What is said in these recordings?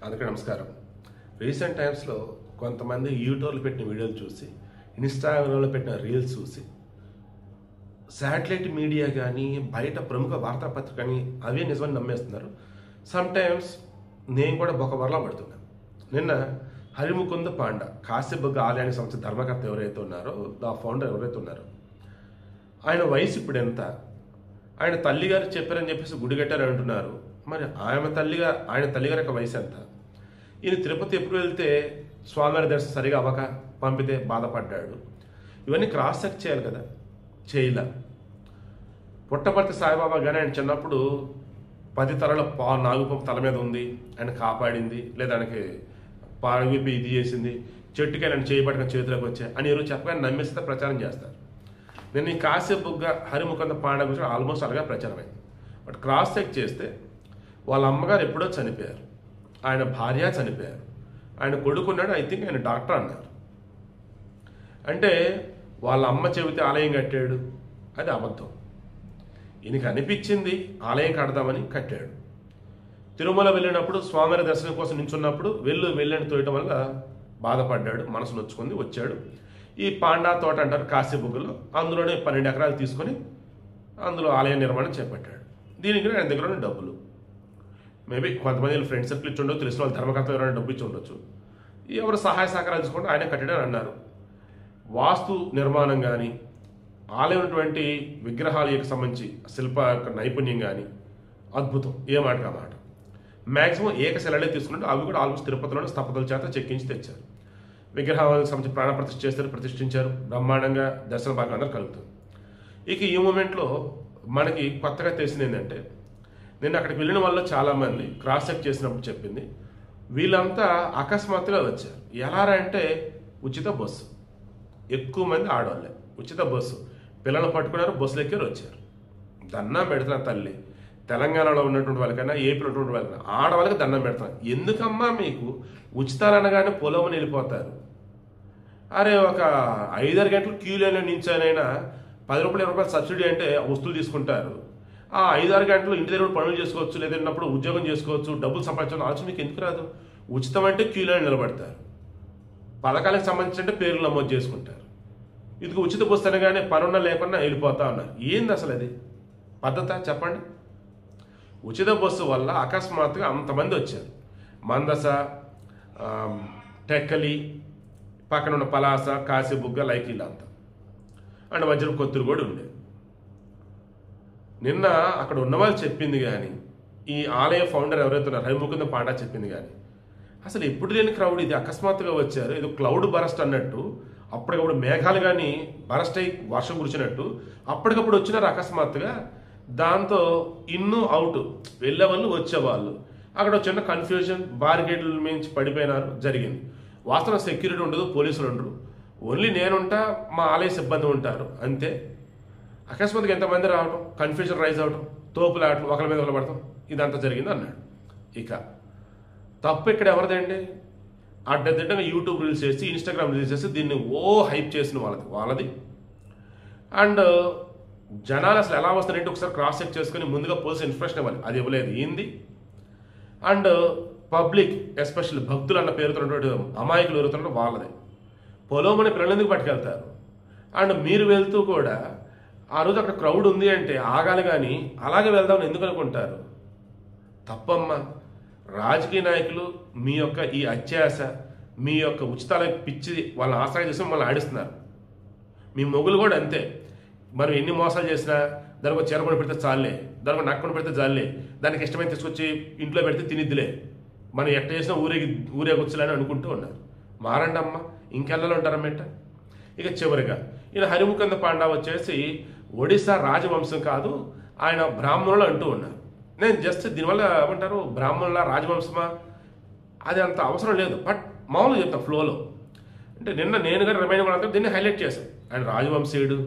అందరికీ నమస్కారం. రీసెంట్ టైమ్స్లో కొంతమంది యూట్యూబ్లో పెట్టిన వీడియోలు చూసి, ఇన్స్టాగ్రామ్లో పెట్టిన రీల్స్ చూసి, శాటిలైట్ మీడియా కానీ బయట ప్రముఖ వార్తాపత్రిక కానీ అవే నిజమని నమ్మేస్తున్నారు. సమ్టైమ్స్ నేను కూడా ఒక వరలా పడుతున్నాను. నిన్న హరిముకుంద పాండా కాశ్యప ఆలయానికి సంబంధించిన ధర్మకర్త ఎవరైతే ఉన్నారో, ఆ ఫౌండర్ ఎవరైతే ఉన్నారో, ఆయన వయసు ఇప్పుడు ఎంత, ఆయన తల్లిగారు చెప్పారని చెప్పేసి గుడి కట్టారు అంటున్నారు. మరి ఆయన తల్లిగారి యొక్క వయసు ఎంత? ఈయన తిరుపతి ఎప్పుడు వెళ్తే స్వామివారి దర్శనం సరిగా అవ్వక పంపితే బాధపడ్డాడు. ఇవన్నీ క్రాస్ చెక్ చేయాలి కదా, చేయలే. పుట్టపర్తి సాయిబాబా కానీ ఆయన చిన్నప్పుడు 10 తరల నాగుపాము తల మీద ఉంది, ఆయన కాపాడింది, లేదా ఆయనకి పాడిపి ఇది చేసింది, చెట్టుకి ఆయన చేయబట్టుకుని చేతిలోకి వచ్చాయి అని ఎవరు చెప్పగానే నమ్మేస్తే ప్రచారం చేస్తారు. నేను ఈ కాశ్యపుగా హరిముకుంద పాండా గురించి ఆల్మోస్ట్ అలాగే ప్రచారం అయింది. బట్ క్రాస్ చెక్ చేస్తే వాళ్ళ అమ్మగారు ఎప్పుడో చనిపోయారు, ఆయన భార్య చనిపోయారు, ఆయన కొడుకున్నాడు, ఐ థింక్ ఆయన డాక్టర్ అన్నారు. అంటే వాళ్ళ అమ్మ చెబితే ఆలయం కట్టాడు, అది అబద్ధం. ఈయనకి అనిపించింది ఆలయం కడదామని కట్టాడు. తిరుమల వెళ్ళినప్పుడు స్వామివారి దర్శనం కోసం నించున్నప్పుడు వెళ్ళని తోయటం వల్ల బాధపడ్డాడు, మనసు నొచ్చుకుంది, వచ్చాడు. ఈ పాండా తోట అంటారు కాశీబుగ్గలో, అందులోనే 12 ఎకరాలు తీసుకొని అందులో ఆలయ నిర్మాణం చేపట్టాడు. దీనికి ఆయన దగ్గర డబ్బులు మేబీ కొంతమంది ఫ్రెండ్ సర్కిల్ ఇచ్చి ఉండొచ్చు, తెలిసిన వాళ్ళు ధర్మకర్త ఎవరైనా డబ్బు ఇచ్చి ఉండొచ్చు. ఎవరు సహాయ సహకారాలు తీసుకుంటే ఆయన కట్టాడని అన్నారు. వాస్తు నిర్మాణం కానీ, ఆలయం ఉన్నటువంటి విగ్రహాలకు సంబంధించి శిల్ప నైపుణ్యం కానీ అద్భుతం, ఏ మాటగా మాట. మ్యాక్సిమం ఏకశిలలే తీసుకుంటే అవి కూడా ఆల్మోస్ట్ తిరుపతిలోనే స్థపతుల చేత చెక్కించి తెచ్చారు. విగ్రహాలకు సంబంధించి ప్రాణప్రతిష్ఠ చేస్తారు, ప్రతిష్ఠించారు, బ్రహ్మాండంగా దర్శన భాగం అందరూ కలుగుతుంది. ఇక ఈ మూమెంట్లో మనకి కొత్తగా తెలిసింది ఏంటంటే, నేను అక్కడికి వెళ్ళిన వల్ల చాలామంది క్రాస్ చెక్ చేసినప్పుడు చెప్పింది, వీళ్ళంతా అకస్మాత్తుగా వచ్చారు. ఎలా అంటే ఉచిత బస్సు, ఎక్కువ మంది ఆడవాళ్ళే, ఉచిత బస్సు, పిల్లలు పట్టుకున్నారు, బస్సులు ఎక్కారు, వచ్చారు. దండం పెడుతున్నారు తల్లి. తెలంగాణలో ఉన్నటువంటి వాళ్ళకైనా, ఏపీలో ఉన్నటువంటి వాళ్ళకైనా ఆడవాళ్ళకి దండం పెడుతున్నారు. ఎందుకమ్మా మీకు ఉచితాలు అనగానే పొలమని వెళ్ళిపోతారు? అరే ఒక 5-6 గంటలు క్యూలైనా నించానైనా 10 రూపాయలు 20 రూపాయలు సబ్సిడీ అంటే వస్తువులు తీసుకుంటారు. ఆ 5-6 గంటలు ఇంటి దగ్గర పనులు చేసుకోవచ్చు, లేదన్నప్పుడు ఉద్యోగం చేసుకోవచ్చు, డబ్బులు సంపాదించాలని ఆలోచన మీకు ఎందుకు రాదు? ఉచితం అంటే క్యూలైనా నిలబడతారు, పథకాలకు సంబంధించి పేర్లు నమోదు చేసుకుంటారు. ఇది ఉచిత బస్సు అనగానే పనున్నా లేకున్నా వెళ్ళిపోతా ఉన్నారు. ఏంది అసలు అది పద్ధత చెప్పండి? ఉచిత బస్సు వల్ల అకస్మాత్తుగా అంతమంది వచ్చారు. మందస, టెక్కలి, పక్కన ఉన్న పలాస, కాశీబుగ్గ, లైకీలు అంతా, అండ్ మధ్యలో కొత్తూరు కూడా ఉండేది. నిన్న అక్కడ ఉన్నవాళ్ళు చెప్పింది కానీ, ఈ ఆలయ ఫౌండర్ ఎవరైతే ఉన్నారు హరిముకుంద పాండా చెప్పింది కానీ, అసలు ఎప్పుడు లేని క్రౌడ్ ఇది, అకస్మాత్తుగా వచ్చారు. ఇది క్లౌడ్ బరస్ట్ అన్నట్టు, అప్పటికప్పుడు మేఘాలు కానీ బరస్ట్ అయి వర్షం కురిచినట్టు అప్పటికప్పుడు వచ్చినారు అకస్మాత్తుగా. దాంతో ఇన్ను అవుట్, వెళ్ళేవాళ్ళు వచ్చేవాళ్ళు, అక్కడ చిన్న కన్ఫ్యూజన్, బారికేడ్ల మించి పడిపోయినారు, జరిగింది. వాస్తవం సెక్యూరిటీ ఉండదు, పోలీసులు ఉండరు, ఓన్లీ నేనుంటా, మా ఆలయ సిబ్బంది ఉంటారు, అంతే. అకస్మాత్తుగా ఎంతమంది రావడం, కన్ఫ్యూజన్ రైజ్ అవడం, తోపులాటలు, ఒకరి మీద ఒకరు పడతాం, ఇదంతా జరిగింది అన్నాడు. ఇక తప్పు ఇక్కడ ఎవరిదండి? అడ్డదిడ్డంగా యూట్యూబ్ రీల్స్ చేసి, ఇన్స్టాగ్రామ్ రీల్స్ చేసి దీన్ని హైప్ చేసిన వాళ్ళది. అండ్ జనాలు అసలు ఎలా వస్తారంటే ఒకసారి క్రాస్ చెక్ చేసుకుని ముందుగా పోలీసు ఇన్ఫర్మేషన్ ఇవ్వాలి, అది ఇవ్వలేదు, ఏంది. అండ్ పబ్లిక్ ఎస్పెషల్లీ భక్తులు అన్న పేరుతున్నటువంటి అమాయకులు ఎవరుతున్నట్టు వాళ్ళదే. పొలోమని పిల్లలు ఎందుకు పట్టుకెళ్తారు? అండ్ మీరు వెళ్తూ కూడా ఆ రోజు అక్కడ క్రౌడ్ ఉంది అంటే ఆగాలి, కానీ అలాగే వెళ్దామని ఎందుకు అనుకుంటారు? తప్పమ్మా. రాజకీయ నాయకులు మీ యొక్క ఈ అత్యాశ, మీ యొక్క ఉచితాల పిచ్చి వాళ్ళని ఆశ్రయం చేసి మమ్మల్ని ఆడిస్తున్నారు. మీ మొగులు కూడా అంతే. మనం ఎన్ని మోసాలు చేసినా దానికి చీరకొని పెడితే చాలే, దానికి నక్కని పెడితే చాలే, దానికి ఇష్టమైన తీసుకొచ్చి ఇంట్లో పెడితే తినిద్దిలే, మనం ఎట్ట చేసినా ఊరేగొచ్చులని అనుకుంటూ ఉన్నారు. మారండి అమ్మ, ఇంకెళ్ళలో ఉంటారమ్మేట. ఇక చివరిగా ఈయన హరిముకుంద పాండా వచ్చేసి ఒడిశా రాజవంశం కాదు, ఆయన బ్రాహ్మణులు అంటూ ఉన్నారు. నేను జస్ట్ దీనివల్ల ఏమంటారు, బ్రాహ్మణుల రాజవంశమా, అది అంత అవసరం లేదు. బట్ మామూలుగా చెప్తాను ఫ్లోలో. అంటే నిన్న నేను కానీ రమేణ వాళ్ళంతా దీన్ని హైలైట్ చేశాను. ఆయన రాజవంశీయుడు,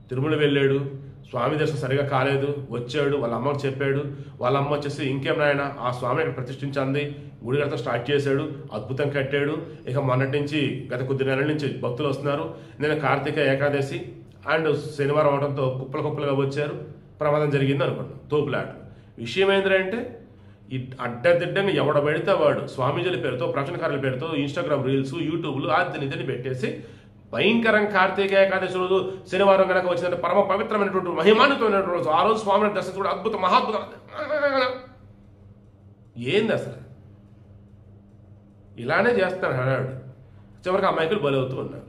తిరుమల వెళ్ళాడు, స్వామి దర్శనం సరిగా కాలేదు, వచ్చాడు, వాళ్ళ అమ్మకు చెప్పాడు, వాళ్ళ అమ్మ వచ్చేసి ఇంకేం నాయన ఆ స్వామి ఇక్కడ ప్రతిష్ఠించింది, గుడి కడతా స్టార్ట్ చేశాడు, అద్భుతం కట్టాడు. ఇక మొన్నటి నుంచి గత కొద్ది నెలల నుంచి భక్తులు వస్తున్నారు. నేను కార్తీక ఏకాదశి అండ్ శనివారం అవడంతో కుప్పలుగా వచ్చారు, ప్రమాదం జరిగింది అనుకున్నాను. తోపులాటలు. విషయం ఏంటంటే అడ్డదిడ్డంగా ఎవడ పెడితే వాడు స్వామీజీల పేరుతో ప్రవచనకారుల పేరుతో ఇన్స్టాగ్రామ్ రీల్స్ యూట్యూబ్లు ఇదని పెట్టేసి భయంకరంగా కార్తీక ఏకాదశి రోజు శనివారం కనుక వచ్చినంత పరమ పవిత్రమైనటువంటి మహిమాన్వితమైనటువంటి రోజు ఆ రోజు స్వామిని దర్శించుకోవడం అద్భుత మహాద్భుతం. ఏంది అసలు ఇలానే చేస్తాను హడావిడి. చివరికి అమాయకులు బలవుతూ ఉన్నారు.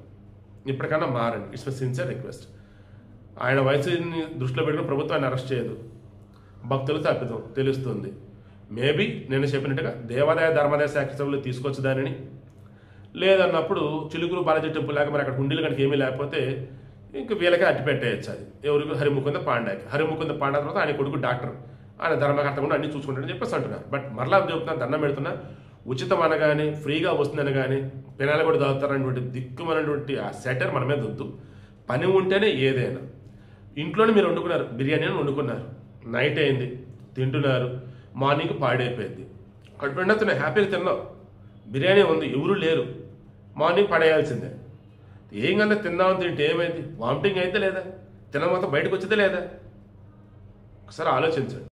ఇప్పటికన్నా మారండి. It's my sincere request. ఆయన వయసుని దృష్టిలో పెట్టుకుని ప్రభుత్వాన్ని అరెస్ట్ చేయదు. భక్తులు తప్పిదం తెలుస్తుంది. మేబీ నేను చెప్పినట్టుగా దేవాదాయ ధర్మాదాయ శాఖ సభ్యులు తీసుకొచ్చు దానిని, లేదన్నప్పుడు చిలుకూరు బాలాజీ టెంపుల్ లేక మరి అక్కడ హుండీలు కనుక ఏమీ లేకపోతే ఇంక వీళ్ళకే అట్టి పెట్టేయచ్చు. అది ఎవరికి హరిముకుంద పాండాకి. హరిముకుంద పాండా తర్వాత ఆయన కొడుకు డాక్టర్, ఆయన ధర్మకర్త కూడా అన్ని చూసుకుంటాడని చెప్పేసి అంటున్నారు. బట్ మరలా చెప్తున్నా, దండం పెడుతున్నా, ఉచితం అనగానే ఫ్రీగా వస్తుందని కానీ పెనాలు కూడా దాగుతారనేటువంటి దిక్కుమనేటువంటి ఆ సెటర్ మన మీద వద్దు. పని ఉంటేనే ఏదైనా. ఇంట్లోనే మీరు వండుకున్నారు, బిర్యానీ వండుకున్నారు, నైట్ అయింది, తింటున్నారు, మార్నింగ్ పాడైపోయింది, కడుపు నిండుతున్నాయి, హ్యాపీగా తిన్నాం, బిర్యానీ ఉంది, ఎవరు లేరు, మార్నింగ్ పడేయాల్సిందే. ఏం కన్నా తిందామని తింటే ఏమైంది? వామిటింగ్ అయితే లేదా? తినడం మొత్తం బయటకు వచ్చిందే లేదా? ఒకసారి ఆలోచించండి.